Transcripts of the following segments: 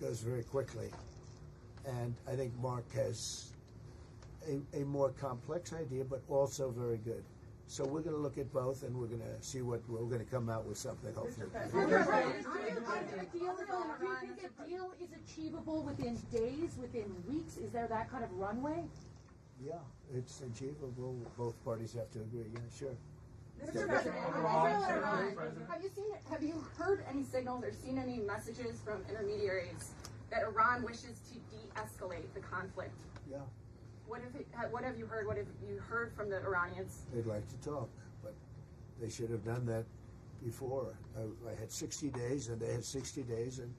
goes very quickly. And I think Mark has a more complex idea, but also very good. So we're going to look at both, and we're going to see what we're going to come out with something, hopefully. Do you think a deal is achievable within days, within weeks? Is there that kind of runway? Yeah, it's achievable. Both parties have to agree. Yeah, sure. Mr. President, have you heard any signals or seen any messages from intermediaries that Iran wishes to de-escalate the conflict? Yeah. What have you heard? What have you heard from the Iranians? They'd like to talk, but they should have done that before. I had 60 days, and they had 60 days, and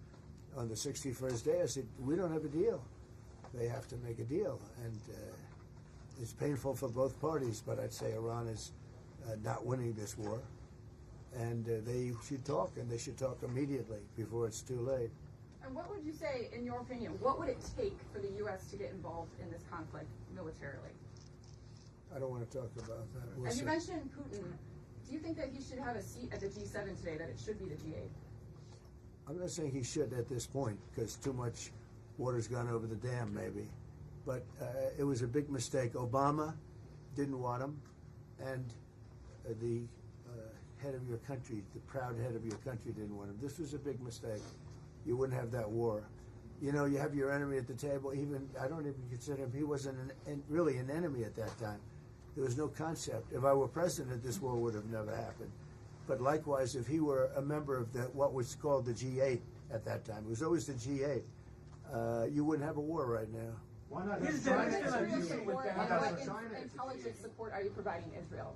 on the 61st day, I said, we don't have a deal. They have to make a deal, and it's painful for both parties, but I'd say Iran is not winning this war, and they should talk, and they should talk immediately before it's too late. And what would you say, in your opinion, what would it take for the U.S. to get involved in this conflict militarily? I don't want to talk about that. And you mentioned Putin. Do you think that he should have a seat at the G7 today, that it should be the G8? I'm not saying he should at this point, because too much water's gone over the dam, maybe. But it was a big mistake. Obama didn't want him, and the head of your country, the proud head of your country, didn't want him. This was a big mistake. You wouldn't have that war. You know, you have your enemy at the table. Even I don't even consider him. He wasn't really an enemy at that time. There was no concept. If I were president, this war would have never happened. But likewise, if he were a member of what was called the G8 at that time, it was always the G8. You wouldn't have a war right now. Why not? What intelligence support are you providing Israel?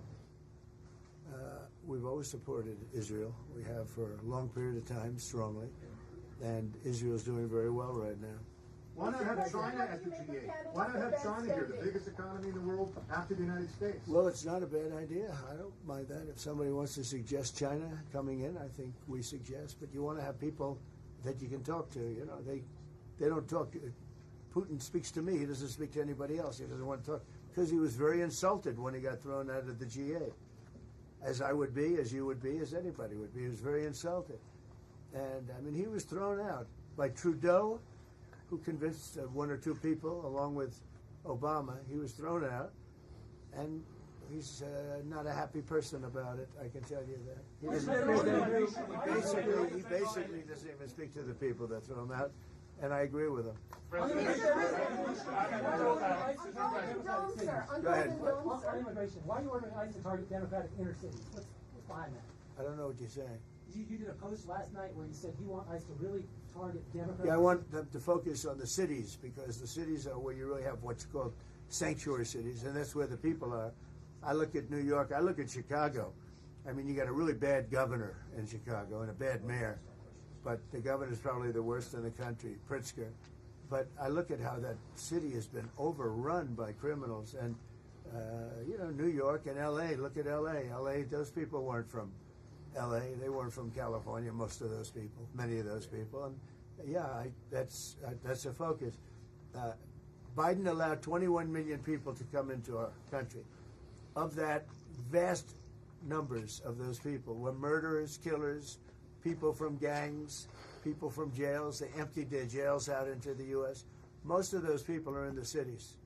We've always supported Israel. We have for a long period of time, strongly. And Israel's doing very well right now. Why not have China at the G8? Why not have China here, the biggest economy in the world, after the United States? Well, it's not a bad idea. I don't mind that. If somebody wants to suggest China coming in, I think we suggest. But you want to have people that you can talk to. You know, they don't talk. Putin speaks to me. He doesn't speak to anybody else. He doesn't want to talk because he was very insulted when he got thrown out of the G8. As I would be, as you would be, as anybody would be. He was very insulted. And, I mean, he was thrown out by Trudeau, who convinced one or two people, along with Obama. He was thrown out, and he's not a happy person about it, I can tell you that. He basically doesn't even speak to the people that throw him out, and I agree with him. Go ahead. On immigration, why are you ordering ICE to target Democratic inner cities? What's behind that? I don't know what you're saying. You did a post last night where you said you want ICE to really target Democrats. Yeah, I want them to focus on the cities, because the cities are where you really have what's called sanctuary cities, and that's where the people are. I look at New York, I look at Chicago. I mean, you got a really bad governor in Chicago and a bad mayor, but the governor's probably the worst in the country, Pritzker. But I look at how that city has been overrun by criminals, and you know, New York and L.A., look at L.A. L.A., those people weren't from L.A., they weren't from California, most of those people, many of those people. And yeah, that's a focus. Biden allowed 21 million people to come into our country. Of that, vast numbers of those people were murderers, killers, people from gangs, people from jails. They emptied their jails out into the U.S. Most of those people are in the cities,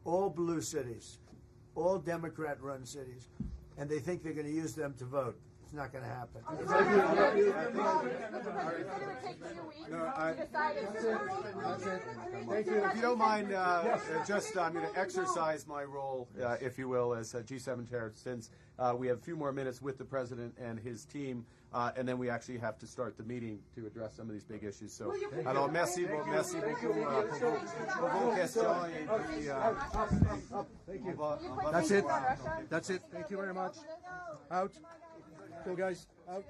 all blue cities, all Democrat-run cities, and they think they're going to use them to vote. It's not going to happen. Thank you. If you don't mind, I'm going to exercise my role, if you will, as G7 chair, since we have a few more minutes with the president and his team, and then we actually have to start the meeting to address some of these big issues. So, alors merci beaucoup pour vos questions. Thank you. That's it. That's it. Thank you very much. Out. Go, guys. Out.